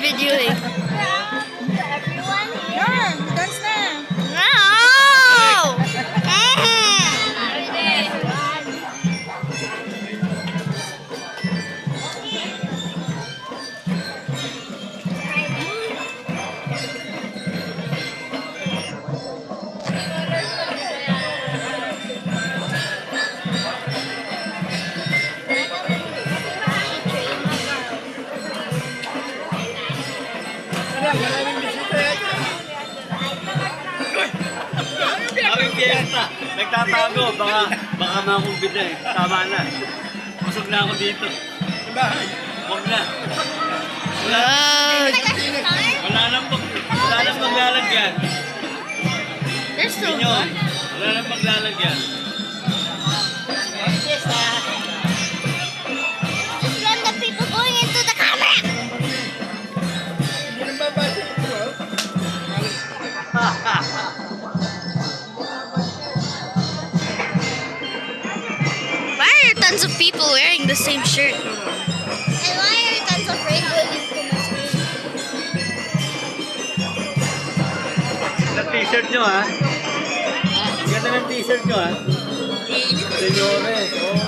videoing. Everyone here. Dance na. No! Aming fiesta. Nagtatago. Baka makumbida eh. Tama na. Busog na ako dito. Huwag na. Wow! Wala nang maglalagyan. There's so Inyo. much. Wala nang maglalagyan. From the people going into the camera. Why are tons of people wearing the same shirt? And why are tons of rain going into my screen? Ganda ng t-shirt nyo ha. Ganda ng t-shirt nyo ha. Senyores. Oh.